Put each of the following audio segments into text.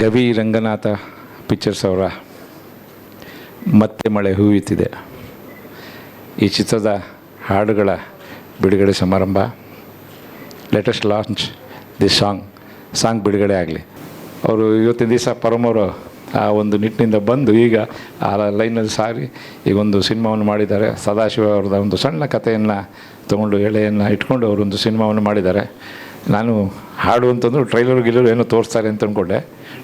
ಗವಿ Ranganatha pictures ಅವರ ಮತ್ತೆ ಮಳೆ ಹೂಯುತ್ತಿದೆ ಈ ಚಿತ್ರದ ಹಾಡುಗಳ ಬಿಡುಗಡೆ ಸಮಾರಂಭ. ಲೇಟೆಸ್ಟ್ ಲಾಂಚ್ ದಿ ಸಾಂಗ್ ಬಿಡುಗಡೆ ಆಗಲಿ. ಅವರು ಇವತ್ತಿನ ದಿವಸ ಪರಮವರು ಆ ಒಂದು ನಿಟ್ಟಿನಿಂದ ಬಂದು ಈಗ ಆ ಲೈನಲ್ಲಿ ಸಾರಿ ಈಗೊಂದು ಸಿನಿಮಾವನ್ನು ಮಾಡಿದ್ದಾರೆ. ಸದಾಶಿವ ಅವ್ರದ್ದು ಒಂದು ಸಣ್ಣ ಕಥೆಯನ್ನು ತೊಗೊಂಡು ಎಳೆಯನ್ನು ಇಟ್ಕೊಂಡು ಅವರೊಂದು ಸಿನಿಮಾವನ್ನು ಮಾಡಿದ್ದಾರೆ. ನಾನು ಹಾಡು ಅಂತಂದ್ರು ಟ್ರೈಲರ್ ಏನೋ ತೋರಿಸ್ತಾರೆ ಅಂತ ಅಂದ್ಕೊಂಡೆ.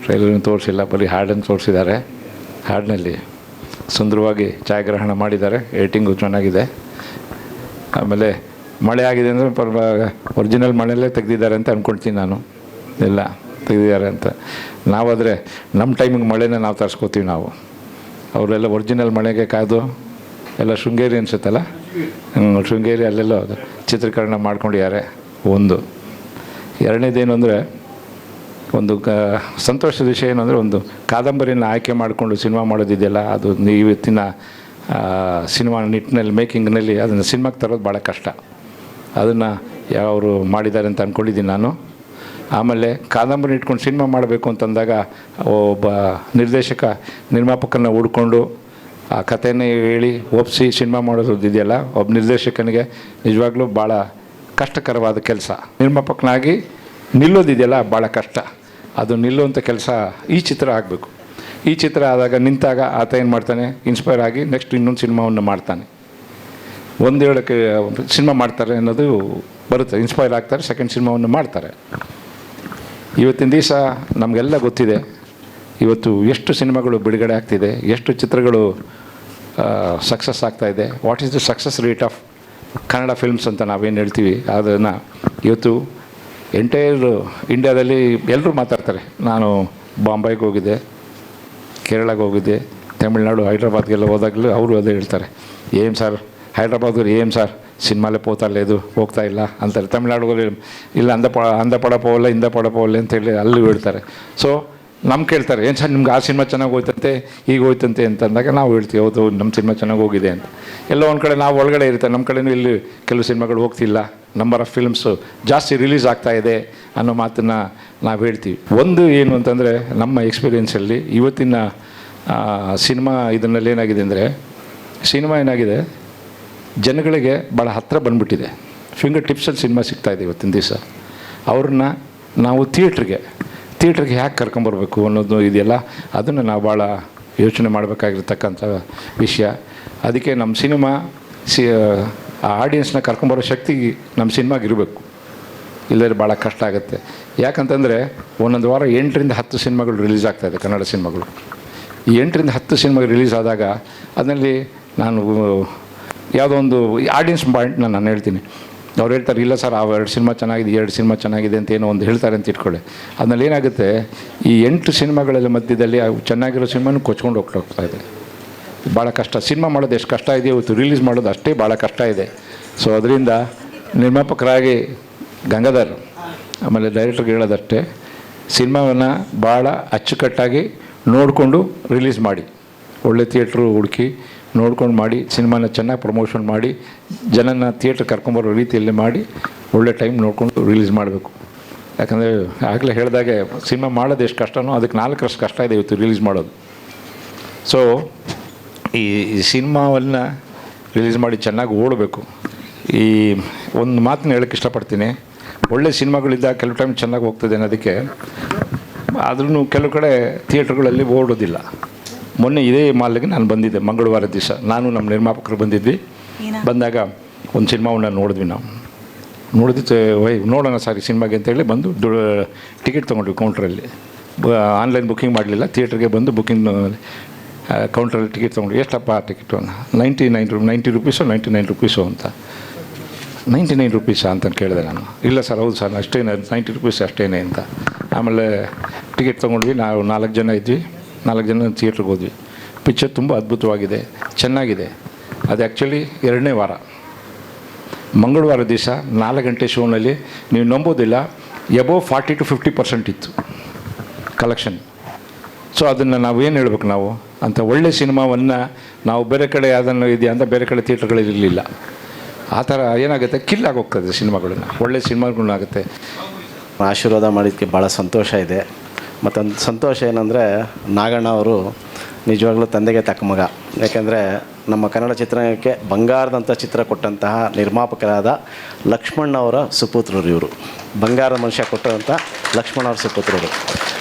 ಟ್ರೈಲರನ್ನು ತೋರಿಸಿಲ್ಲ, ಬರೀ ಹಾಡನ್ನು ತೋರಿಸಿದ್ದಾರೆ. ಹಾಡಿನಲ್ಲಿ ಸುಂದರವಾಗಿ ಛಾಯಾಗ್ರಹಣ ಮಾಡಿದ್ದಾರೆ, ಎಡಿಟಿಂಗು ಚೆನ್ನಾಗಿದೆ. ಆಮೇಲೆ ಮಳೆ ಆಗಿದೆ ಅಂದರೆ ಒರಿಜಿನಲ್ ಮಳೆಯಲ್ಲೇ ತೆಗೆದಿದ್ದಾರೆ ಅಂತ ಅಂದ್ಕೊಳ್ತೀನಿ ನಾನು. ಎಲ್ಲ ತೆಗೆದಿದ್ದಾರೆ ಅಂತ. ನಾವಾದರೆ ನಮ್ಮ ಟೈಮಿಗೆ ಮಳೆನ ನಾವು ತರಿಸ್ಕೋತೀವಿ. ನಾವು ಅವರೆಲ್ಲ ಒರಿಜಿನಲ್ ಮಳೆಗೆ ಕಾದು ಎಲ್ಲ ಶೃಂಗೇರಿ ಅನಿಸುತ್ತಲ್ಲ, ಶೃಂಗೇರಿ ಅಲ್ಲೆಲ್ಲ ಚಿತ್ರೀಕರಣ ಮಾಡ್ಕೊಂಡಿದ್ದಾರೆ. ಒಂದು ಎರಡನೇದೇನು ಅಂದರೆ ಒಂದು ಸಂತೋಷದ ವಿಷಯ ಏನು ಅಂದರೆ ಒಂದು ಕಾದಂಬರಿನ ಆಯ್ಕೆ ಮಾಡಿಕೊಂಡು ಸಿನಿಮಾ ಮಾಡೋದಿದೆಯಲ್ಲ, ಅದು ಇವತ್ತಿನ ಸಿನಿಮಾ ನಿಟ್ಟಿನಲ್ಲಿ ಮೇಕಿಂಗ್ನಲ್ಲಿ ಅದನ್ನು ಸಿನಿಮಾಗೆ ತರೋದು ಭಾಳ ಕಷ್ಟ. ಅದನ್ನು ಯಾವರು ಮಾಡಿದ್ದಾರೆ ಅಂತ ಅಂದ್ಕೊಂಡಿದ್ದೀನಿ ನಾನು. ಆಮೇಲೆ ಕಾದಂಬರಿ ಇಟ್ಕೊಂಡು ಸಿನಿಮಾ ಮಾಡಬೇಕು ಅಂತಂದಾಗ ಒಬ್ಬ ನಿರ್ಮಾಪಕನ ಹುಡ್ಕೊಂಡು ಆ ಕಥೆನೇ ಹೇಳಿ ಒಪ್ಪಿಸಿ ಸಿನಿಮಾ ಮಾಡೋದು ಇದೆಯಲ್ಲ, ಒಬ್ಬ ನಿರ್ದೇಶಕನಿಗೆ ನಿಜವಾಗ್ಲೂ ಭಾಳ ಕಷ್ಟಕರವಾದ ಕೆಲಸ. ನಿರ್ಮಾಪಕನಾಗಿ ನಿಲ್ಲೋದಿದೆಯಲ್ಲ ಭಾಳ ಕಷ್ಟ. ಅದು ನಿಲ್ಲುವಂಥ ಕೆಲಸ ಈ ಚಿತ್ರ ಆಗಬೇಕು. ಈ ಚಿತ್ರ ಆದಾಗ ನಿಂತಾಗ ಆತ ಏನು ಮಾಡ್ತಾನೆ, ಇನ್ಸ್ಪೈರ್ ಆಗಿ ನೆಕ್ಸ್ಟ್ ಇನ್ನೊಂದು ಸಿನಿಮಾವನ್ನು ಮಾಡ್ತಾನೆ. ಒಂದು ಹೇಳೋಕ್ಕೆ ಸಿನಿಮಾ ಮಾಡ್ತಾರೆ ಅನ್ನೋದು ಬರುತ್ತೆ, ಇನ್ಸ್ಪೈರ್ ಆಗ್ತಾರೆ, ಸೆಕೆಂಡ್ ಸಿನಿಮಾವನ್ನು ಮಾಡ್ತಾರೆ. ಇವತ್ತಿನ ದಿವಸ ನಮಗೆಲ್ಲ ಗೊತ್ತಿದೆ ಇವತ್ತು ಎಷ್ಟು ಸಿನಿಮಾಗಳು ಬಿಡುಗಡೆ ಆಗ್ತಿದೆ, ಎಷ್ಟು ಚಿತ್ರಗಳು ಸಕ್ಸಸ್ ಆಗ್ತಾಯಿದೆ. What is the success rate of Kannada films ಅಂತ ನಾವೇನು ಹೇಳ್ತೀವಿ, ಅದನ್ನು ಇವತ್ತು ಎಂಟೈರ್ ಇಂಡಿಯಾದಲ್ಲಿ ಎಲ್ಲರೂ ಮಾತಾಡ್ತಾರೆ. ನಾನು ಬಾಂಬೆಗೆ ಹೋಗಿದ್ದೆ, ಕೇರಳಕ್ಕೆ ಹೋಗಿದ್ದೆ, ತಮಿಳ್ನಾಡು ಹೈದ್ರಾಬಾದ್ಗೆಲ್ಲ ಹೋದಾಗಲೂ ಅವರು ಅದೇ ಹೇಳ್ತಾರೆ, ಏನು ಸರ್ ಹೈದ್ರಾಬಾದ್ಗೆ ಏನು ಸರ್ ಸಿನಿಮಾಲೇ ಹೋಗ್ತಾಯಿಲ್ಲ, ಹೋಗ್ತಾ ಇಲ್ಲ ಅಂತಾರೆ. ತಮಿಳ್ನಾಡುಗಳು ಇಲ್ಲ ಅಂದ ಪಡ ಪೋಲ್ಲ ಇಂದ ಪಡ ಪೋಲ್ಲ ಅಂತೇಳಿ ಅಲ್ಲೂ ಹೇಳ್ತಾರೆ. ಸೊ ನಮ್ಗೆ ಕೇಳ್ತಾರೆ, ಏನು ಸರ್ ನಿಮ್ಗೆ ಆ ಸಿನಿಮಾ ಚೆನ್ನಾಗಿ ಹೋಯ್ತಂತೆ ಈಗ ಹೋಯ್ತಂತೆ ಅಂತಂದಾಗ ನಾವು ಹೇಳ್ತೀವಿ ಹೌದು ನಮ್ಮ ಸಿನಿಮಾ ಚೆನ್ನಾಗಿ ಹೋಗಿದೆ ಅಂತ. ಎಲ್ಲೋ ಒಂದು ಕಡೆ ನಾವು ಒಳಗಡೆ ಇರ್ತಾರೆ, ನಮ್ಮ ಕಡೆಯೂ ಇಲ್ಲಿ ಕೆಲವು ಸಿನಿಮಾಗಳು ಹೋಗ್ತಿಲ್ಲ, ನಂಬರ್ ಆಫ್ ಫಿಲ್ಮ್ಸು ಜಾಸ್ತಿ ರಿಲೀಸ್ ಆಗ್ತಾಯಿದೆ ಅನ್ನೋ ಮಾತನ್ನು ನಾವು ಹೇಳ್ತೀವಿ. ಒಂದು ಏನು ಅಂತಂದರೆ ನಮ್ಮ ಎಕ್ಸ್ಪೀರಿಯೆನ್ಸಲ್ಲಿ ಇವತ್ತಿನ ಸಿನಿಮಾ ಇದನ್ನಲ್ಲಿ ಏನಾಗಿದೆ ಅಂದರೆ, ಸಿನಿಮಾ ಏನಾಗಿದೆ ಜನಗಳಿಗೆ ಭಾಳ ಹತ್ತಿರ ಬಂದುಬಿಟ್ಟಿದೆ. ಫಿಂಗರ್ ಟಿಪ್ಸಲ್ಲಿ ಸಿನಿಮಾ ಸಿಗ್ತಾಯಿದೆ ಇವತ್ತಿನ ದಿವಸ. ಅವ್ರನ್ನ ನಾವು ಥಿಯೇಟ್ರಿಗೆ ಯಾಕೆ ಕರ್ಕೊಂಬರ್ಬೇಕು ಅನ್ನೋದು ಇದೆಯಲ್ಲ, ಅದನ್ನು ನಾವು ಭಾಳ ಯೋಚನೆ ಮಾಡಬೇಕಾಗಿರ್ತಕ್ಕಂಥ ವಿಷಯ. ಅದಕ್ಕೆ ನಮ್ಮ ಸಿನಿಮಾ ಆ ಆಡಿಯನ್ಸ್ನ ಕರ್ಕೊಂಬರೋ ಶಕ್ತಿ ನಮ್ಮ ಸಿನಿಮಾಗಿರಬೇಕು, ಇಲ್ಲದ್ರೆ ಭಾಳ ಕಷ್ಟ ಆಗುತ್ತೆ. ಯಾಕಂತಂದರೆ ಒಂದೊಂದು ವಾರ 8ರಿಂದ 10 ಸಿನಿಮಾಗಳು ರಿಲೀಸ್ ಆಗ್ತಾಯಿದೆ, ಕನ್ನಡ ಸಿನಿಮಾಗಳು. ಈ 8ರಿಂದ 10 ಸಿನಿಮಾಗಳು ರಿಲೀಸ್ ಆದಾಗ ಅದರಲ್ಲಿ ನಾನು ಯಾವುದೋ ಒಂದು ಆಡಿಯನ್ಸ್ ಪಾಯಿಂಟ್ನ ನಾನು ಹೇಳ್ತೀನಿ. ಅವ್ರು ಹೇಳ್ತಾರೆ ಇಲ್ಲ ಸರ್ ಆ 2 ಸಿನಿಮಾ ಚೆನ್ನಾಗಿದೆ, 2 ಸಿನಿಮಾ ಚೆನ್ನಾಗಿದೆ ಅಂತ ಏನೋ ಒಂದು ಹೇಳ್ತಾರೆ ಅಂತ ಇಟ್ಕೊಳ್ಳಿ. ಅದರಲ್ಲಿ ಏನಾಗುತ್ತೆ, ಈ 8 ಸಿನಿಮಾಗಳೆಲ್ಲ ಮಧ್ಯದಲ್ಲಿ ಚೆನ್ನಾಗಿರೋ ಸಿನಿಮಾನು ಕೊಚ್ಕೊಂಡು ಹೋಗ್ತಾಯಿದೆ. ಭಾಳ ಕಷ್ಟ. ಸಿನಿಮಾ ಮಾಡೋದು ಎಷ್ಟು ಕಷ್ಟ ಇದೆ ಇವತ್ತು, ರಿಲೀಸ್ ಮಾಡೋದು ಅಷ್ಟೇ ಭಾಳ ಕಷ್ಟ ಇದೆ. ಸೊ ಅದರಿಂದ ನಿರ್ಮಾಪಕರಾಗಿ ಗಂಗಾಧರ್ ಆಮೇಲೆ ಡೈರೆಕ್ಟರ್ಗೆ ಹೇಳೋದಷ್ಟೇ, ಸಿನಿಮಾವನ್ನು ಭಾಳ ಅಚ್ಚುಕಟ್ಟಾಗಿ ನೋಡಿಕೊಂಡು ರಿಲೀಸ್ ಮಾಡಿ, ಒಳ್ಳೆ ಥಿಯೇಟ್ರು ಹುಡುಕಿ ನೋಡ್ಕೊಂಡು ಮಾಡಿ, ಸಿನಿಮಾನ ಚೆನ್ನಾಗಿ ಪ್ರಮೋಷನ್ ಮಾಡಿ, ಜನನ ಥಿಯೇಟ್ರ್ ಕರ್ಕೊಂಬರೋ ರೀತಿಯಲ್ಲಿ ಮಾಡಿ, ಒಳ್ಳೆ ಟೈಮ್ ನೋಡಿಕೊಂಡು ರಿಲೀಸ್ ಮಾಡಬೇಕು. ಯಾಕಂದರೆ ಆಗಲೇ ಹೇಳಿದಾಗೆ ಸಿನಿಮಾ ಮಾಡೋದು ಎಷ್ಟು ಕಷ್ಟನೋ ಅದಕ್ಕೆ 4ರಷ್ಟು ಕಷ್ಟ ಇದೆ ಇವತ್ತು ರಿಲೀಸ್ ಮಾಡೋದು. ಸೊ ಈ ಸಿನಿಮಾವನ್ನು ರಿಲೀಸ್ ಮಾಡಿ ಚೆನ್ನಾಗಿ ಓಡಬೇಕು. ಈ ಒಂದು ಮಾತನ್ನ ಹೇಳೋಕ್ಕೆ ಇಷ್ಟಪಡ್ತೀನಿ, ಒಳ್ಳೆ ಸಿನಿಮಾಗಳಿದ್ದಾಗ ಕೆಲವು ಟೈಮ್ ಚೆನ್ನಾಗಿ ಹೋಗ್ತದೆ ಅನ್ನೋದಕ್ಕೆ, ಆದ್ರೂ ಕೆಲವು ಕಡೆ ಥಿಯೇಟ್ರ್ಗಳಲ್ಲಿ ಓಡೋದಿಲ್ಲ. ಮೊನ್ನೆ ಇದೇ ಮಾಲ್ಗೆ ನಾನು ಬಂದಿದ್ದೆ ಮಂಗಳವಾರ ದಿವಸ, ನಾನು ನಮ್ಮ ನಿರ್ಮಾಪಕರು ಬಂದಿದ್ವಿ. ಬಂದಾಗ ಒಂದು ಸಿನಿಮಾವನ್ನು ನೋಡಿದ್ವಿ. ನಾವು ನೋಡಿದ್ದು ನೋಡೋಣ ಸಾರಿ ಸಿನಿಮಾಗೆ ಅಂತೇಳಿ ಬಂದು ಟಿಕೆಟ್ ತೊಗೊಂಡ್ವಿ ಕೌಂಟ್ರಲ್ಲಿ. ಆನ್ಲೈನ್ ಬುಕ್ಕಿಂಗ್ ಮಾಡಲಿಲ್ಲ, ಥಿಯೇಟ್ರಿಗೆ ಬಂದು ಬುಕ್ಕಿಂಗ್ ಕೌಂಟ್ರಲ್ಲಿ ಟಿಕೆಟ್ ತೊಗೊಂಡ್ವಿ. ಎಷ್ಟಪ್ಪ ಟಿಕೆಟು? 90 ರುಪೀಸು 99 ರುಪೀಸು ಅಂತ. 99 ರುಪೀಸಾ ಅಂತ ಕೇಳಿದೆ ನಾನು. ಇಲ್ಲ ಸರ್ ಹೌದು ಸರ್ ಅಷ್ಟೇನೆ 90 ರುಪೀಸ್ ಅಷ್ಟೇನೆ ಅಂತ. ಆಮೇಲೆ ಟಿಕೆಟ್ ತೊಗೊಂಡ್ವಿ. ನಾವು 4 ಜನ ಇದ್ವಿ, 4 ಜನ ಥಿಯೇಟ್ರಿಗೆ ಹೋದ್ವಿ. ಪಿಕ್ಚರ್ ತುಂಬ ಅದ್ಭುತವಾಗಿದೆ, ಚೆನ್ನಾಗಿದೆ. ಅದು ಆ್ಯಕ್ಚುಲಿ 2ನೇ ವಾರ, ಮಂಗಳವಾರ ದಿವಸ 4 ಗಂಟೆ ಶೋನಲ್ಲಿ ನೀವು ನಂಬೋದಿಲ್ಲ ಎಬೋವ್ 40 to 50% ಇತ್ತು ಕಲೆಕ್ಷನ್. ಸೊ ಅದನ್ನು ನಾವೇನು ಹೇಳ್ಬೇಕು, ನಾವು ಅಂಥ ಒಳ್ಳೆ ಸಿನಿಮಾವನ್ನು ನಾವು ಬೇರೆ ಕಡೆ ಅದನ್ನು ಇದೆಯಾ ಅಂತ ಬೇರೆ ಕಡೆ ಥಿಯೇಟ್ರ್ಗಳಿರಲಿಲ್ಲ. ಆ ಥರ ಏನಾಗುತ್ತೆ, ಕಿಲ್ಲಾಗಿ ಹೋಗ್ತದೆ ಸಿನಿಮಾಗಳನ್ನ, ಒಳ್ಳೆ ಸಿನಿಮಾಗಳನ್ನಾಗುತ್ತೆ. ಆಶೀರ್ವಾದ ಮಾಡಿದ್ದಕ್ಕೆ ಭಾಳ ಸಂತೋಷ ಇದೆ. ಮತ್ತೊಂದು ಸಂತೋಷ ಏನಂದರೆ ನಾಗಣ್ಣ ಅವರು ನಿಜವಾಗ್ಲೂ ತಂದೆಗೆ ತಕ್ಕ ಮಗ. ಯಾಕೆಂದರೆ ನಮ್ಮ ಕನ್ನಡ ಚಿತ್ರರಂಗಕ್ಕೆ ಬಂಗಾರದಂಥ ಚಿತ್ರ ಕೊಟ್ಟಂತಹ ನಿರ್ಮಾಪಕರಾದ ಲಕ್ಷ್ಮಣ್ ಅವರ ಸುಪುತ್ರರು ಇವರು. ಬಂಗಾರದ ಮನುಷ್ಯ ಕೊಟ್ಟಂಥ ಲಕ್ಷ್ಮಣ್ ಅವರ ಸುಪುತ್ರರು.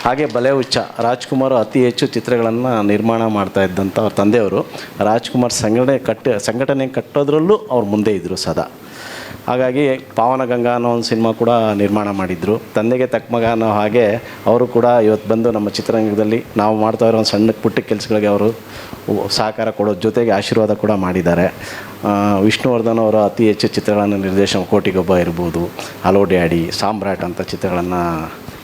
ಹಾಗೆ ಬಲೆ ಹುಚ್ಚ ರಾಜ್ಕುಮಾರ್ ಅತಿ ಹೆಚ್ಚು ಚಿತ್ರಗಳನ್ನು ನಿರ್ಮಾಣ ಮಾಡ್ತಾ ಇದ್ದಂಥ ಅವ್ರ ತಂದೆಯವರು ರಾಜ್ಕುಮಾರ್ ಸಂಘಟನೆ ಕಟ್ಟೋದ್ರಲ್ಲೂ ಅವ್ರು ಮುಂದೆ ಇದ್ದರು ಸದಾ. ಹಾಗಾಗಿ ಪಾವನಗಂಗಾ ಅನ್ನೋ ಒಂದು ಸಿನಿಮಾ ಕೂಡ ನಿರ್ಮಾಣ ಮಾಡಿದರು. ತಂದೆಗೆ ತಕ್ಕ ಮಗ ಅನ್ನೋ ಹಾಗೆ ಅವರು ಕೂಡ ಇವತ್ತು ಬಂದು ನಮ್ಮ ಚಿತ್ರರಂಗದಲ್ಲಿ ನಾವು ಮಾಡ್ತಾ ಇರೋ ಒಂದು ಸಣ್ಣ ಪುಟ್ಟ ಕೆಲಸಗಳಿಗೆ ಅವರು ಸಹಕಾರ ಕೊಡೋ ಜೊತೆಗೆ ಆಶೀರ್ವಾದ ಕೂಡ ಮಾಡಿದ್ದಾರೆ. ವಿಷ್ಣುವರ್ಧನ್ ಅವರು ಅತಿ ಹೆಚ್ಚು ಚಿತ್ರಗಳನ್ನು ನಿರ್ದೇಶನ, ಕೋಟಿಗೊಬ್ಬ ಇರ್ಬೋದು, ಹಲೋ ಡ್ಯಾಡಿ, ಸಾಮ್ರಾಟ್ ಅಂತ ಚಿತ್ರಗಳನ್ನು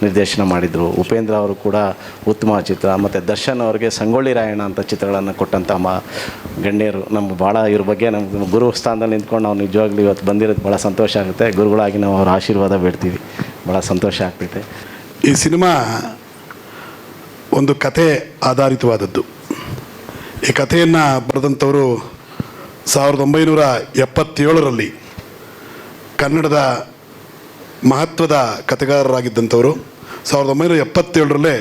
ನಿರ್ದೇಶನ ಮಾಡಿದರು. ಉಪೇಂದ್ರ ಅವರು ಕೂಡ ಉತ್ತಮ ಚಿತ್ರ, ಮತ್ತು ದರ್ಶನ್ ಅವರಿಗೆ ಸಂಗೊಳ್ಳಿ ರಾಯಣ್ಣ ಅಂತ ಚಿತ್ರಗಳನ್ನು ಕೊಟ್ಟಂಥ ಗಣ್ಯರು. ನಮ್ಗೆ ಭಾಳ ಇವ್ರ ಬಗ್ಗೆ ನಮ್ಗೆ ಗುರು ಸ್ಥಾನದಲ್ಲಿ ನಿಂತ್ಕೊಂಡು ನಾವು ನಿಜವಾಗ್ಲೂ ಇವತ್ತು ಬಂದಿರೋದು ಭಾಳ ಸಂತೋಷ ಆಗುತ್ತೆ. ಗುರುಗಳಾಗಿ ನಾವು ಅವ್ರ ಆಶೀರ್ವಾದ ಬೇಡ್ತೀವಿ. ಭಾಳ ಸಂತೋಷ ಆಗ್ತೈತೆ. ಈ ಸಿನಿಮಾ ಒಂದು ಕಥೆ ಆಧಾರಿತವಾದದ್ದು. ಈ ಕಥೆಯನ್ನು ಬರೆದಂಥವರು 1977ರಲ್ಲಿ ಕನ್ನಡದ ಮಹತ್ವದ ಕಥೆಗಾರರಾಗಿದ್ದಂಥವರು. 1977ರಲ್ಲೇ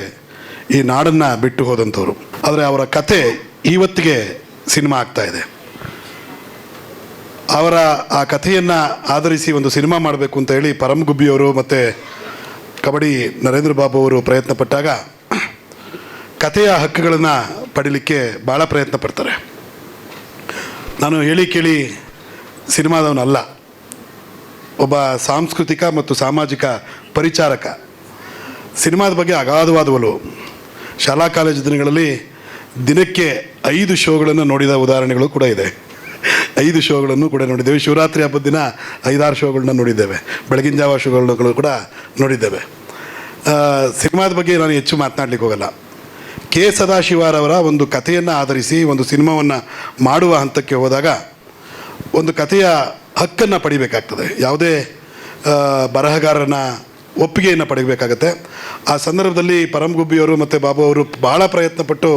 ಈ ನಾಡನ್ನು ಬಿಟ್ಟು ಹೋದಂಥವ್ರು. ಆದರೆ ಅವರ ಕತೆ ಇವತ್ತಿಗೆ ಸಿನಿಮಾ ಆಗ್ತಾಯಿದೆ. ಅವರ ಆ ಕಥೆಯನ್ನು ಆಧರಿಸಿ ಒಂದು ಸಿನಿಮಾ ಮಾಡಬೇಕು ಅಂತ ಹೇಳಿ ಪರಮ್ ಗುಬ್ಬಿಯವರು ಮತ್ತು ಕಬಡ್ಡಿ ನರೇಂದ್ರ ಬಾಬು ಅವರು ಪ್ರಯತ್ನ ಪಟ್ಟಾಗ ಕಥೆಯ ಹಕ್ಕುಗಳನ್ನು ಪಡೀಲಿಕ್ಕೆ ಭಾಳ ಪ್ರಯತ್ನ ಪಡ್ತಾರೆ. ನಾನು ಹೇಳಿ ಕೇಳಿ ಸಿನಿಮಾದವನಲ್ಲ, ಒಬ್ಬ ಸಾಂಸ್ಕೃತಿಕ ಮತ್ತು ಸಾಮಾಜಿಕ ಪರಿಚಾರಕ. ಸಿನಿಮಾದ ಬಗ್ಗೆ ಅಗಾಧವಾದ ಒಲವು. ಶಾಲಾ ಕಾಲೇಜು ದಿನಗಳಲ್ಲಿ ದಿನಕ್ಕೆ 5 ಶೋಗಳನ್ನು ನೋಡಿದ ಉದಾಹರಣೆಗಳು ಕೂಡ ಇದೆ. 5 ಶೋಗಳನ್ನು ಕೂಡ ನೋಡಿದ್ದೇವೆ. ಶಿವರಾತ್ರಿ ಹಬ್ಬದ ದಿನ 5-6 ಶೋಗಳನ್ನ ನೋಡಿದ್ದೇವೆ. ಬೆಳಗಿನ ಜಾವ ಶೋಗಳು ಕೂಡ ನೋಡಿದ್ದೇವೆ. ಸಿನಿಮಾದ ಬಗ್ಗೆ ನಾನು ಹೆಚ್ಚು ಮಾತನಾಡಲಿಕ್ಕೆ ಹೋಗಲ್ಲ. ಕೆ ಸದಾಶಿವರವರ ಒಂದು ಕಥೆಯನ್ನು ಆಧರಿಸಿ ಒಂದು ಸಿನಿಮಾವನ್ನು ಮಾಡುವ ಹಂತಕ್ಕೆ ಹೋದಾಗ ಒಂದು ಕಥೆಯ ಹಕ್ಕನ್ನು ಪಡಿಬೇಕಾಗ್ತದೆ. ಯಾವುದೇ ಬರಹಗಾರನ ಒಪ್ಪಿಗೆಯನ್ನು ಪಡಿಬೇಕಾಗತ್ತೆ. ಆ ಸಂದರ್ಭದಲ್ಲಿ ಪರಮ್ ಗುಬ್ಬಿಯವರು ಮತ್ತು ಬಾಬು ಅವರು ಭಾಳ ಪ್ರಯತ್ನಪಟ್ಟು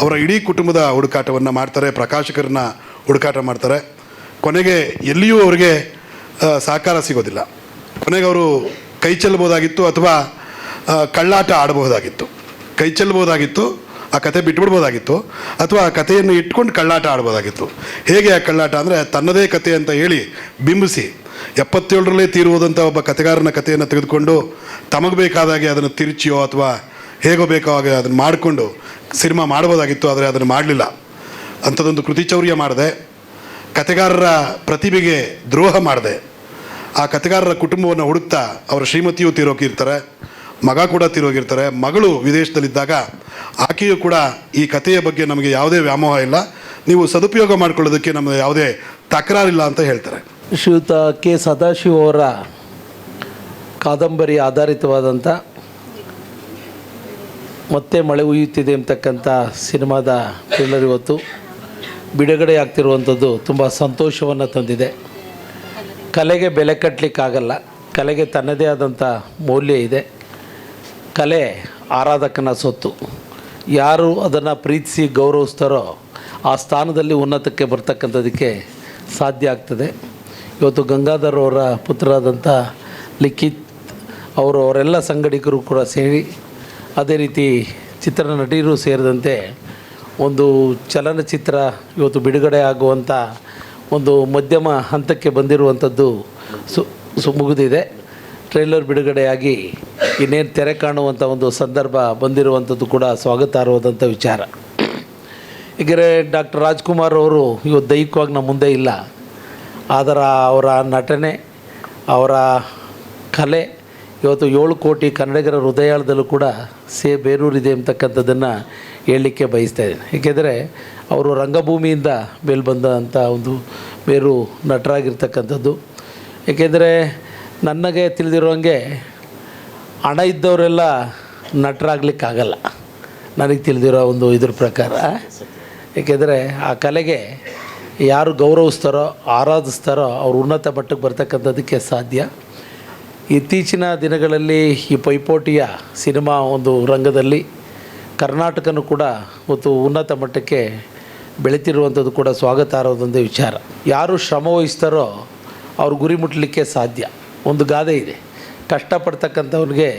ಅವರ ಇಡೀ ಕುಟುಂಬದ ಹುಡುಕಾಟವನ್ನು ಮಾಡ್ತಾರೆ, ಪ್ರಕಾಶಕರನ್ನ ಹುಡುಕಾಟ ಮಾಡ್ತಾರೆ. ಕೊನೆಗೆ ಎಲ್ಲಿಯೂ ಅವರಿಗೆ ಸಹಕಾರ ಸಿಗೋದಿಲ್ಲ. ಕೊನೆಗೆ ಅವರು ಕೈ ಚೆಲ್ಲಬಹುದಾಗಿತ್ತು ಅಥವಾ ಕಳ್ಳಾಟ ಆಡಬಹುದಾಗಿತ್ತು. ಕೈ ಚೆಲ್ಲಬಹುದಾಗಿತ್ತು, ಆ ಕತೆ ಬಿಟ್ಬಿಡ್ಬೋದಾಗಿತ್ತು, ಅಥವಾ ಆ ಕಥೆಯನ್ನು ಇಟ್ಕೊಂಡು ಕಳ್ಳಾಟ ಆಡ್ಬೋದಾಗಿತ್ತು. ಹೇಗೆ ಆ ಕಳ್ಳಾಟ ಅಂದರೆ ತನ್ನದೇ ಕತೆ ಅಂತ ಹೇಳಿ ಬಿಂಬಿಸಿ 77ರಲ್ಲೇ ತೀರುವುದಂಥ ಒಬ್ಬ ಕಥೆಗಾರನ ಕಥೆಯನ್ನು ತೆಗೆದುಕೊಂಡು ತಮಗೆ ಬೇಕಾದಾಗೆ ಅದನ್ನು ತಿರುಚಿಯೋ ಅಥವಾ ಹೇಗೋ ಬೇಕೋ ಹಾಗೆ ಅದನ್ನು ಮಾಡಿಕೊಂಡು ಸಿನಿಮಾ ಮಾಡ್ಬೋದಾಗಿತ್ತು. ಆದರೆ ಅದನ್ನು ಮಾಡಲಿಲ್ಲ. ಅಂಥದ್ದೊಂದು ಕೃತಿಚೌರ್ಯ ಮಾಡಿದೆ. ಕಥೆಗಾರರ ಪ್ರತಿಭೆಗೆ ದ್ರೋಹ ಮಾಡಿದೆ. ಆ ಕಥೆಗಾರರ ಕುಟುಂಬವನ್ನು ಹುಡುಕ್ತಾ ಅವರ ಶ್ರೀಮತಿಯು ತೀರೋಗಿರ್ತಾರೆ, ಮಗ ಕೂಡ ತೀರೋಗಿರ್ತಾರೆ. ಮಗಳು ವಿದೇಶದಲ್ಲಿದ್ದಾಗ ಆಕೆಯೂ ಕೂಡ ಈ ಕಥೆಯ ಬಗ್ಗೆ ನಮಗೆ ಯಾವುದೇ ವ್ಯಾಮೋಹ ಇಲ್ಲ, ನೀವು ಸದುಪಯೋಗ ಮಾಡಿಕೊಳ್ಳೋದಕ್ಕೆ ನಮಗೆ ಯಾವುದೇ ತಕರಾರಿಲ್ಲ ಅಂತ ಹೇಳ್ತಾರೆ. ಶ್ರೀಯುತ ಕೆ ಸದಾಶಿವ ಅವರ ಕಾದಂಬರಿ ಆಧಾರಿತವಾದಂಥ ಮತ್ತೆ ಮಳೆ ಹುಯ್ಯುತ್ತಿದೆ ಅಂತಕ್ಕಂಥ ಸಿನಿಮಾದ ಟ್ರೇಲರ್ ಇವತ್ತು ಬಿಡುಗಡೆ ಆಗ್ತಿರುವಂಥದ್ದು ತುಂಬ ಸಂತೋಷವನ್ನು ತಂದಿದೆ. ಕಲೆಗೆ ಬೆಲೆ ಕಟ್ಟಲಿಕ್ಕಾಗಲ್ಲ. ಕಲೆಗೆ ತನ್ನದೇ ಆದಂಥ ಮೌಲ್ಯ ಇದೆ. ಕಲೆ ಆರಾಧಕನ ಸೊತ್ತು. ಯಾರು ಅದನ್ನು ಪ್ರೀತಿಸಿ ಗೌರವಿಸ್ತಾರೋ ಆ ಸ್ಥಾನದಲ್ಲಿ ಉನ್ನತಕ್ಕೆ ಬರ್ತಕ್ಕಂಥದ್ದಕ್ಕೆ ಸಾಧ್ಯ ಆಗ್ತದೆ. ಇವತ್ತು ಗಂಗಾಧರ್ ಅವರ ಪುತ್ರರಾದಂಥ ಲಿಖಿತ್ ಅವರೆಲ್ಲ ಸಂಗಡಿಗರು ಕೂಡ ಸೇರಿ, ಅದೇ ರೀತಿ ಚಿತ್ರನಟಿಯರು ಸೇರಿದಂತೆ ಒಂದು ಚಲನಚಿತ್ರ ಇವತ್ತು ಬಿಡುಗಡೆ ಆಗುವಂಥ ಒಂದು ಮಧ್ಯಮ ಹಂತಕ್ಕೆ ಬಂದಿರುವಂಥದ್ದು ಮುಗಿದಿದೆ. ಟ್ರೈಲರ್ ಬಿಡುಗಡೆಯಾಗಿ ಇನ್ನೇನು ತೆರೆ ಕಾಣುವಂಥ ಒಂದು ಸಂದರ್ಭ ಬಂದಿರುವಂಥದ್ದು ಕೂಡ ಸ್ವಾಗತಾರ್ಹವಾದಂಥ ವಿಚಾರ. ಹೀಗೆ ಡಾಕ್ಟರ್ ರಾಜ್ಕುಮಾರ್ ಅವರು ಇವತ್ತು ದೈಹಿಕವಾಗಿ ನಮ್ಮ ಮುಂದೆ ಇಲ್ಲ. ಆದರೆ ಅವರ ನಟನೆ, ಅವರ ಕಲೆ ಇವತ್ತು 7 ಕೋಟಿ ಕನ್ನಡಿಗರ ಹೃದಯಾಳದಲ್ಲೂ ಕೂಡ ಬೇರೂರಿದೆ ಅಂತಕ್ಕಂಥದ್ದನ್ನು ಹೇಳಲಿಕ್ಕೆ ಬಯಸ್ತಾಯಿದ್ದೀನಿ. ಏಕೆಂದರೆ ಅವರು ರಂಗಭೂಮಿಯಿಂದ ಮೇಲೆ ಬಂದಂಥ ಒಂದು ಬೇರು ನಟರಾಗಿರ್ತಕ್ಕಂಥದ್ದು. ಏಕೆಂದರೆ ನನಗೆ ತಿಳಿದಿರೋಂಗೆ ಹಣ ಇದ್ದವರೆಲ್ಲ ನಟರಾಗಲಿಕ್ಕಾಗಲ್ಲ, ನನಗೆ ತಿಳಿದಿರೋ ಒಂದು ಇದ್ರ ಪ್ರಕಾರ. ಏಕೆಂದರೆ ಆ ಕಲೆಗೆ ಯಾರು ಗೌರವಿಸ್ತಾರೋ ಆರಾಧಿಸ್ತಾರೋ ಅವರು ಉನ್ನತ ಮಟ್ಟಕ್ಕೆ ಬರ್ತಕ್ಕಂಥದ್ದಕ್ಕೆ ಸಾಧ್ಯ. ಇತ್ತೀಚಿನ ದಿನಗಳಲ್ಲಿ ಈ ಪೈಪೋಟಿಯ ಸಿನಿಮಾ ಒಂದು ರಂಗದಲ್ಲಿ ಕರ್ನಾಟಕನೂ ಕೂಡ ಮತ್ತು ಉನ್ನತ ಮಟ್ಟಕ್ಕೆ ಬೆಳೀತಿರುವಂಥದ್ದು ಕೂಡ ಸ್ವಾಗತಾರ್ಹವಾದಂಥ ವಿಚಾರ. ಯಾರು ಶ್ರಮ ವಹಿಸ್ತಾರೋ ಅವ್ರು ಗುರಿ ಮುಟ್ಟಲಿಕ್ಕೆ ಸಾಧ್ಯ. ಒಂದು ಗಾದೆ ಇದೆ, ಕಷ್ಟಪಡ್ತಕ್ಕಂಥವ್ರಿಗೆ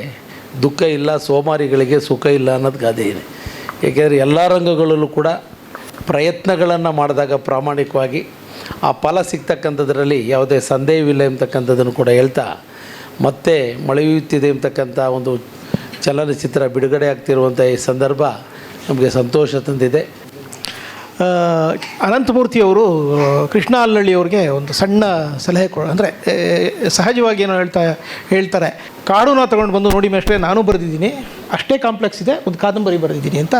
ದುಃಖ ಇಲ್ಲ, ಸೋಮಾರಿಗಳಿಗೆ ಸುಖ ಇಲ್ಲ ಅನ್ನೋದು ಗಾದೆ ಇದೆ. ಏಕೆಂದರೆ ಎಲ್ಲ ರಂಗಗಳಲ್ಲೂ ಕೂಡ ಪ್ರಯತ್ನಗಳನ್ನು ಮಾಡಿದಾಗ ಪ್ರಾಮಾಣಿಕವಾಗಿ ಆ ಫಲ ಸಿಗ್ತಕ್ಕಂಥದ್ರಲ್ಲಿ ಯಾವುದೇ ಸಂದೇಹವಿಲ್ಲ ಎಂಬತಕ್ಕಂಥದ್ದನ್ನು ಕೂಡ ಹೇಳ್ತಾ, ಮತ್ತೆ ಮಳೆಯುತ್ತಿದೆ ಎಂಬತಕ್ಕಂಥ ಒಂದು ಚಲನಚಿತ್ರ ಬಿಡುಗಡೆ ಆಗ್ತಿರುವಂಥ ಈ ಸಂದರ್ಭ ನಮಗೆ ಸಂತೋಷ ತಂದಿದೆ. ಅನಂತಮೂರ್ತಿಯವರು ಕೃಷ್ಣ ಅಲ್ಲಳ್ಳಿಯವ್ರಿಗೆ ಒಂದು ಸಣ್ಣ ಸಲಹೆ ಅಂದರೆ ಸಹಜವಾಗಿ ಏನೋ ಹೇಳ್ತಾರೆ, ಕಾಡನ್ನ ತೊಗೊಂಡು ಬಂದು ನೋಡಿ ಮೇಷ್ಟ್ರೆ ನಾನು ಬರೆದಿದ್ದೀನಿ, ಅಷ್ಟೇ ಕಾಂಪ್ಲೆಕ್ಸ್ ಇದೆ, ಒಂದು ಕಾದಂಬರಿ ಬರೆದಿದ್ದೀನಿ ಅಂತ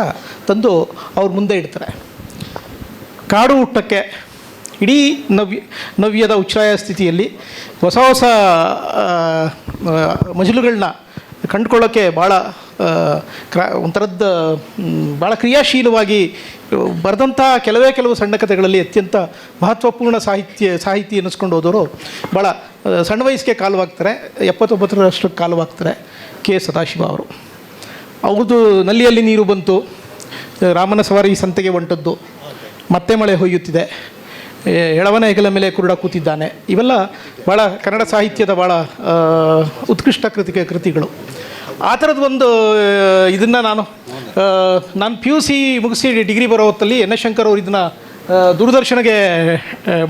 ತಂದು ಅವ್ರ ಮುಂದೆ ಇಡ್ತಾರೆ. ಕಾಡು ಹುಟ್ಟಕ್ಕೆ ಇಡೀ ನವ್ಯದ ಉಚ್ಛ್ರಾಯ ಸ್ಥಿತಿಯಲ್ಲಿ ಹೊಸ ಹೊಸ ಮಜಲುಗಳನ್ನ ಕಂಡುಕೊಳ್ಳೋಕ್ಕೆ ಭಾಳ ಒಂಥರದ್ದು ಭಾಳ ಕ್ರಿಯಾಶೀಲವಾಗಿ ಬರೆದಂಥ ಕೆಲವು ಸಣ್ಣ ಕಥೆಗಳಲ್ಲಿ ಅತ್ಯಂತ ಮಹತ್ವಪೂರ್ಣ ಸಾಹಿತಿ ಅನ್ನಿಸ್ಕೊಂಡು ಹೋದವರು ಭಾಳ ಸಣ್ಣ ವಯಸ್ಸಿಗೆ ಕಾಲವಾಗ್ತಾರೆ. 79ರಷ್ಟು ಕಾಲವಾಗ್ತಾರೆ ಕೆ ಸದಾಶಿವ ಅವರು. ಅವ್ರದ್ದು ನಲ್ಲಿಯಲ್ಲಿ ನೀರು ಬಂತು, ರಾಮನ ಸವಾರಿ ಸಂತೆಗೆ ಹೊಂಟದ್ದು, ಮತ್ತೆ ಮಳೆ ಹೊಯ್ಯುತ್ತಿದೆ, ಎಳವನ ಹೆಗಲ ಮೇಲೆ ಕುರುಡ ಕೂತಿದ್ದಾನೆ, ಇವೆಲ್ಲ ಭಾಳ ಕನ್ನಡ ಸಾಹಿತ್ಯದ ಭಾಳ ಉತ್ಕೃಷ್ಟ ಕೃತಿಗಳು. ಆ ಥರದ್ದು ಒಂದು ಇದನ್ನು ನಾನು PUC ಮುಗಿಸಿ ಡಿಗ್ರಿ ಬರೋ ಹೊತ್ತಲ್ಲಿ ಎನ್ ಎಸ್ ಶಂಕರ್ ಅವರು ಇದನ್ನು ದೂರದರ್ಶನಗೆ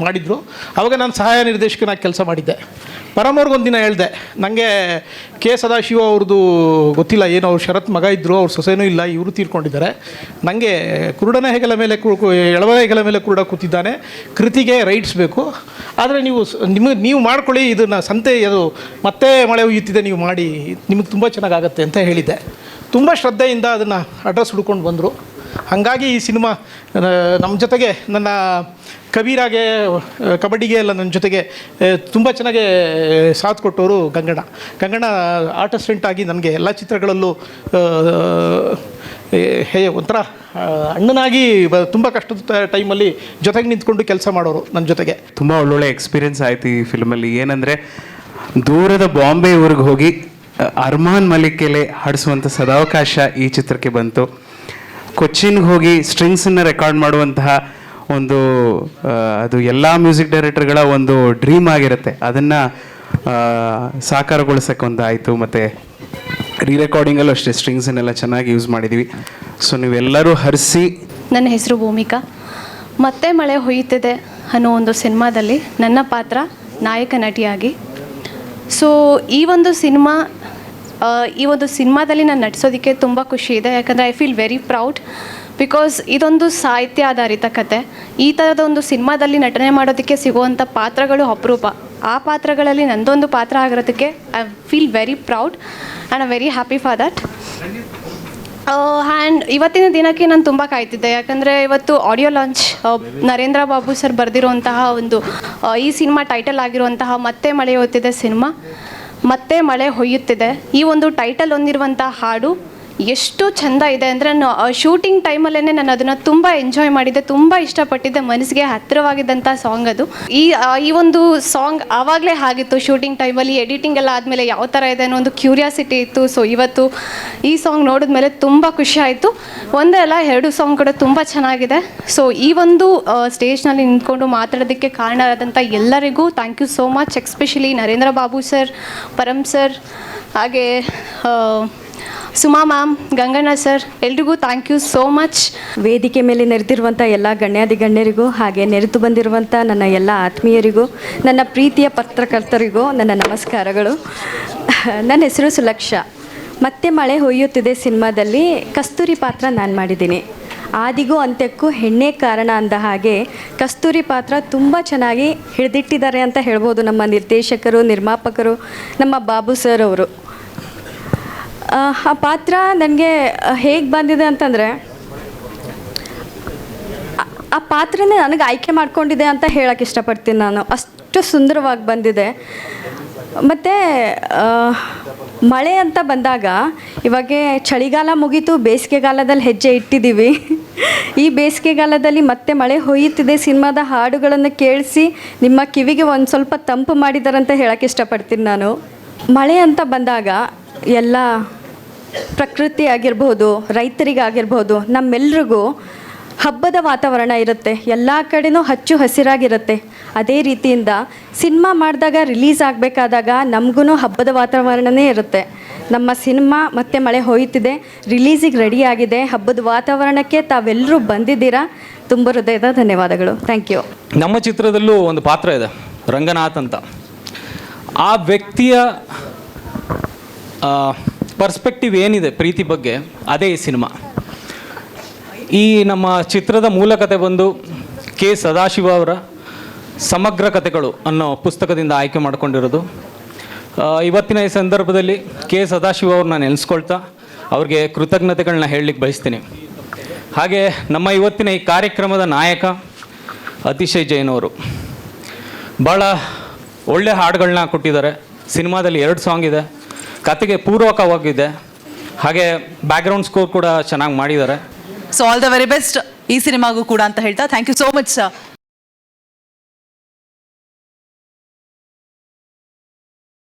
ಮಾಡಿದರು. ಆವಾಗ ನಾನು ಸಹಾಯ ನಿರ್ದೇಶಕನಾಗಿ ಕೆಲಸ ಮಾಡಿದ್ದೆ. ಪರಮವ್ರಿಗೊಂದು ದಿನ ಹೇಳಿದೆ, ನನಗೆ ಕೆ ಸದಾಶಿವ ಅವ್ರದ್ದು ಗೊತ್ತಿಲ್ಲ, ಏನು ಅವ್ರು ಶರತ್ ಮಗ ಇದ್ದರು, ಅವ್ರ ಸೊಸೆನೂ ಇಲ್ಲ, ಇವರು ತೀರ್ಕೊಂಡಿದ್ದಾರೆ, ನನಗೆ ಕುರುಡನ ಹೆಗಲ ಮೇಲೆ ಎಳವನ ಹೆಗಲ ಮೇಲೆ ಕುರುಡ ಕೂತಿದ್ದಾನೆ ಕೃತಿಗೆ ರೈಟ್ಸ್ ಬೇಕು, ಆದರೆ ನೀವು ಮಾಡ್ಕೊಳ್ಳಿ, ಇದನ್ನು ಸಂತೆ ಅದು ಮತ್ತೆ ಮಳೆ ಹುಯ್ಯುತ್ತಿದೆ ನೀವು ಮಾಡಿ, ನಿಮಗೆ ತುಂಬ ಚೆನ್ನಾಗಾಗತ್ತೆ ಅಂತ ಹೇಳಿದ್ದೆ. ತುಂಬ ಶ್ರದ್ಧೆಯಿಂದ ಅದನ್ನು ಅಡ್ರೆಸ್ ಹುಡ್ಕೊಂಡು ಬಂದರು. ಹಾಗಾಗಿ ಈ ಸಿನಿಮಾ ನಮ್ಮ ಜೊತೆಗೆ ನನ್ನ ಕಬೀರಾಗೆ ಕಬಡ್ಡಿಗೆ ಎಲ್ಲ ನನ್ನ ಜೊತೆಗೆ ತುಂಬ ಚೆನ್ನಾಗಿ ಸಾಥ್ ಕೊಟ್ಟವರು ಗಂಗಣ್ಣ ಆರ್ಟಿಸ್ಟೆಂಟ್ ಆಗಿ ನನಗೆ ಎಲ್ಲ ಚಿತ್ರಗಳಲ್ಲೂ ಒಂಥರ ಅಣ್ಣನಾಗಿ ತುಂಬ ಕಷ್ಟದ ಟೈಮಲ್ಲಿ ಜೊತೆಗೆ ನಿಂತ್ಕೊಂಡು ಕೆಲಸ ಮಾಡೋರು ನನ್ನ ಜೊತೆಗೆ. ತುಂಬ ಒಳ್ಳೊಳ್ಳೆ ಎಕ್ಸ್ಪೀರಿಯೆನ್ಸ್ ಆಯಿತು ಈ ಫಿಲ್ಮಲ್ಲಿ. ಏನಂದರೆ ದೂರದ ಬಾಂಬೆ ಊರಿಗೆ ಹೋಗಿ ಅರ್ಮಾನ್ ಮಲಿಕೆಲೆ ಹಾಡಿಸುವಂಥ ಸದಾವಕಾಶ ಈ ಚಿತ್ರಕ್ಕೆ ಬಂತು. ಕೊಚ್ಚಿನ್ಗೆ ಹೋಗಿ ಸ್ಟ್ರಿಂಗ್ಸನ್ನು ರೆಕಾರ್ಡ್ ಮಾಡುವಂತಹ ಒಂದು ಅದು ಎಲ್ಲ ಮ್ಯೂಸಿಕ್ ಡೈರೆಕ್ಟರ್ಗಳ ಒಂದು ಡ್ರೀಮ್ ಆಗಿರುತ್ತೆ, ಅದನ್ನು ಸಾಕಾರಗೊಳಿಸೋಕ್ಕೆ ಒಂದು ಆಯಿತು. ಮತ್ತು ರೀರೆಕಾರ್ಡಿಂಗಲ್ಲೂ ಅಷ್ಟೇ ಸ್ಟ್ರಿಂಗ್ಸನ್ನೆಲ್ಲ ಚೆನ್ನಾಗಿ ಯೂಸ್ ಮಾಡಿದ್ದೀವಿ. ಸೊ ನೀವೆಲ್ಲರೂ ಹರಿಸಿ. ನನ್ನ ಹೆಸರು ಭೂಮಿಕಾ. ಮತ್ತೆ ಮಳೆ ಹೊಯ್ಯುತ್ತಿದೆ ಅನ್ನೋ ಒಂದು ಸಿನಿಮಾದಲ್ಲಿ ನನ್ನ ಪಾತ್ರ ನಾಯಕ ನಟಿಯಾಗಿ. ಸೊ ಈ ಒಂದು ಸಿನಿಮಾದಲ್ಲಿ ನಾನು ನಟಿಸೋದಕ್ಕೆ ತುಂಬ ಖುಷಿ ಇದೆ. ಯಾಕಂದರೆ I feel very proud, because ಇದೊಂದು ಸಾಹಿತ್ಯ ಆಧಾರಿತ ಕತೆ. ಈ ಥರದ ಒಂದು ಸಿನಿಮಾದಲ್ಲಿ ನಟನೆ ಮಾಡೋದಕ್ಕೆ ಸಿಗುವಂಥ ಪಾತ್ರಗಳು ಅಪರೂಪ. ಆ ಪಾತ್ರಗಳಲ್ಲಿ ನಂದೊಂದು ಪಾತ್ರ ಆಗಿರೋದಕ್ಕೆ I feel very proud and I very happy for that. And ಇವತ್ತಿನ ದಿನಕ್ಕೆ ನಾನು ತುಂಬ ಕಾಯ್ತಿದ್ದೆ, ಯಾಕಂದರೆ ಇವತ್ತು audio launch Narendra Babu sir ಬರೆದಿರುವಂತಹ ಒಂದು ಈ ಸಿನಿಮಾ ಟೈಟಲ್ ಆಗಿರುವಂತಹ ಮತ್ತೆ ಮಳೆ ಹೊಯ್ಯುತ್ತಿದೆ ಸಿನಿಮಾ. ಮತ್ತೆ ಮಳೆ ಹೊಯ್ಯುತ್ತಿದೆ ಈ ಒಂದು ಟೈಟಲ್ ಹೊಂದಿರುವಂಥ ಹಾಡು ಎಷ್ಟು ಚೆಂದ ಇದೆ ಅಂದರೆ, ನಾನು ಶೂಟಿಂಗ್ ಟೈಮಲ್ಲೇ ನಾನು ಅದನ್ನು ತುಂಬ ಎಂಜಾಯ್ ಮಾಡಿದ್ದೆ, ತುಂಬ ಇಷ್ಟಪಟ್ಟಿದ್ದೆ, ಮನಸ್ಸಿಗೆ ಹತ್ತಿರವಾಗಿದ್ದಂಥ ಸಾಂಗ್ ಅದು. ಈ ಒಂದು ಸಾಂಗ್ ಆವಾಗಲೇ ಆಗಿತ್ತು ಶೂಟಿಂಗ್ ಟೈಮಲ್ಲಿ. ಎಡಿಟಿಂಗ್ ಎಲ್ಲ ಆದಮೇಲೆ ಯಾವ ಥರ ಇದೆ ಅನ್ನೋ ಒಂದು ಕ್ಯೂರಿಯಾಸಿಟಿ ಇತ್ತು. ಸೊ ಇವತ್ತು ಈ ಸಾಂಗ್ ನೋಡಿದ್ಮೇಲೆ ತುಂಬ ಖುಷಿ ಆಯಿತು. ಒಂದೇ ಅಲ್ಲ, 2 ಸಾಂಗ್ ಕೂಡ ತುಂಬ ಚೆನ್ನಾಗಿದೆ. ಸೊ ಈ ಒಂದು ಸ್ಟೇಜ್ನಲ್ಲಿ ನಿಂತ್ಕೊಂಡು ಮಾತಾಡೋದಕ್ಕೆ ಕಾರಣ ಆದಂಥ ಎಲ್ಲರಿಗೂ thank you so much. Especially Narendra Babu sir, Param sir, ಹಾಗೆ ಸುಮಾ ಮ್ಯಾಮ್, ಗಂಗಣ್ಣ ಸರ್, ಎಲ್ರಿಗೂ ಥ್ಯಾಂಕ್ ಯು ಸೋ ಮಚ್. ವೇದಿಕೆ ಮೇಲೆ ನೆರೆದಿರುವಂಥ ಎಲ್ಲ ಗಣ್ಯರಿಗೂ ಹಾಗೆ ನೆರೆದು ಬಂದಿರುವಂಥ ನನ್ನ ಎಲ್ಲ ಆತ್ಮೀಯರಿಗೂ, ನನ್ನ ಪ್ರೀತಿಯ ಪತ್ರಕರ್ತರಿಗೂ ನನ್ನ ನಮಸ್ಕಾರಗಳು. ನನ್ನ ಹೆಸರು ಸುಲಕ್ಷ. ಮತ್ತೆ ಮಳೆ ಹೊಯ್ಯುತ್ತಿದೆ ಸಿನಿಮಾದಲ್ಲಿ ಕಸ್ತೂರಿ ಪಾತ್ರ ನಾನು ಮಾಡಿದ್ದೀನಿ. ಆದಿಗೂ ಅಂತ್ಯಕ್ಕೂ ಹೆಣ್ಣೇ ಕಾರಣ ಅಂದ ಹಾಗೆ ಕಸ್ತೂರಿ ಪಾತ್ರ ತುಂಬ ಚೆನ್ನಾಗಿ ಹಿಡಿದಿಟ್ಟಿದ್ದಾರೆ ಅಂತ ಹೇಳ್ಬೋದು ನಮ್ಮ ನಿರ್ದೇಶಕರು, ನಿರ್ಮಾಪಕರು, ನಮ್ಮ ಬಾಬು ಸರ್ ಅವರು. ಆ ಪಾತ್ರ ನನಗೆ ಹೇಗೆ ಬಂದಿದೆ ಅಂತಂದರೆ, ಆ ಪಾತ್ರನೇ ನನಗೆ ಆಯ್ಕೆ ಮಾಡ್ಕೊಂಡಿದೆ ಅಂತ ಹೇಳೋಕ್ಕೆ ಇಷ್ಟಪಡ್ತೀನಿ ನಾನು. ಅಷ್ಟು ಸುಂದರವಾಗಿ ಬಂದಿದೆ. ಮತ್ತು ಮಳೆ ಅಂತ ಬಂದಾಗ ಇವಾಗ ಚಳಿಗಾಲ ಮುಗೀತು, ಬೇಸಿಗೆಗಾಲದಲ್ಲಿ ಹೆಜ್ಜೆ ಇಟ್ಟಿದ್ದೀವಿ. ಈ ಬೇಸಿಗೆಗಾಲದಲ್ಲಿ ಮತ್ತೆ ಮಳೆ ಹೊಯ್ಯುತ್ತಿದೆ ಸಿನಿಮಾದ ಹಾಡುಗಳನ್ನು ಕೇಳಿಸಿ ನಿಮ್ಮ ಕಿವಿಗೆ ಒಂದು ಸ್ವಲ್ಪ ತಂಪು ಮಾಡಿದಾರಂತ ಹೇಳೋಕ್ಕೆ ಇಷ್ಟಪಡ್ತೀನಿ ನಾನು. ಮಳೆ ಅಂತ ಬಂದಾಗ ಎಲ್ಲ ಪ್ರಕೃತಿ ಆಗಿರ್ಬೋದು, ರೈತರಿಗಾಗಿರ್ಬೋದು, ನಮ್ಮೆಲ್ರಿಗೂ ಹಬ್ಬದ ವಾತಾವರಣ ಇರುತ್ತೆ. ಎಲ್ಲ ಕಡೆನೂ ಹಚ್ಚು ಹಸಿರಾಗಿರುತ್ತೆ. ಅದೇ ರೀತಿಯಿಂದ ಸಿನಿಮಾ ಮಾಡಿದಾಗ, ರಿಲೀಸ್ ಆಗಬೇಕಾದಾಗ ನಮಗೂ ಹಬ್ಬದ ವಾತಾವರಣನೇ ಇರುತ್ತೆ. ನಮ್ಮ ಸಿನಿಮಾ ಮತ್ತೆ ಮಳೆ ಹೋಯ್ತಿದೆ, ರಿಲೀಸಿಗೆ ರೆಡಿಯಾಗಿದೆ. ಹಬ್ಬದ ವಾತಾವರಣಕ್ಕೆ ತಾವೆಲ್ಲರೂ ಬಂದಿದ್ದೀರಾ. ತುಂಬ ಹೃದಯದ ಧನ್ಯವಾದಗಳು. Thank you. ನಮ್ಮ ಚಿತ್ರದಲ್ಲೂ ಒಂದು ಪಾತ್ರ ಇದೆ, ರಂಗನಾಥ್ ಅಂತ. ಆ ವ್ಯಕ್ತಿಯ ಪರ್ಸ್ಪೆಕ್ಟಿವ್ ಏನಿದೆ ಪ್ರೀತಿ ಬಗ್ಗೆ, ಅದೇ ಈ ಸಿನಿಮಾ. ಈ ನಮ್ಮ ಚಿತ್ರದ ಮೂಲ ಕಥೆ ಬಂದು ಕೆ ಸದಾಶಿವ ಅವರ ಸಮಗ್ರ ಕಥೆಗಳು ಅನ್ನೋ ಪುಸ್ತಕದಿಂದ ಆಯ್ಕೆ ಮಾಡಿಕೊಂಡಿರೋದು. ಇವತ್ತಿನ ಈ ಸಂದರ್ಭದಲ್ಲಿ ಕೆ ಸದಾಶಿವ ಅವ್ರನ್ನ ನೆನೆಸ್ಕೊಳ್ತಾ ಅವ್ರಿಗೆ ಕೃತಜ್ಞತೆಗಳನ್ನ ಹೇಳಲಿಕ್ಕೆ ಬಯಸ್ತೀನಿ. ಹಾಗೆ ನಮ್ಮ ಇವತ್ತಿನ ಈ ಕಾರ್ಯಕ್ರಮದ ನಾಯಕ ಅತಿಶಯ್ ಜೈನ್ ಅವರು ಭಾಳ ಒಳ್ಳೆ ಹಾಡುಗಳನ್ನ ಕೊಟ್ಟಿದ್ದಾರೆ. ಸಿನಿಮಾದಲ್ಲಿ 2 ಸಾಂಗ್ ಇದೆ, ಕತೆಗೆ ಪೂರ್ವಕವಾಗಿದೆ, ಹಾಗೆ ಬ್ಯಾಕ್ಗ್ರೌಂಡ್ ಸ್ಕೋರ್ ಕೂಡ ಚೆನ್ನಾಗಿ ಮಾಡಿದ್ದಾರೆ. So all the very best ಈ ಸಿನಿಮಾಗೂ ಕೂಡ ಅಂತ ಹೇಳ್ತಾ thank you so much sir.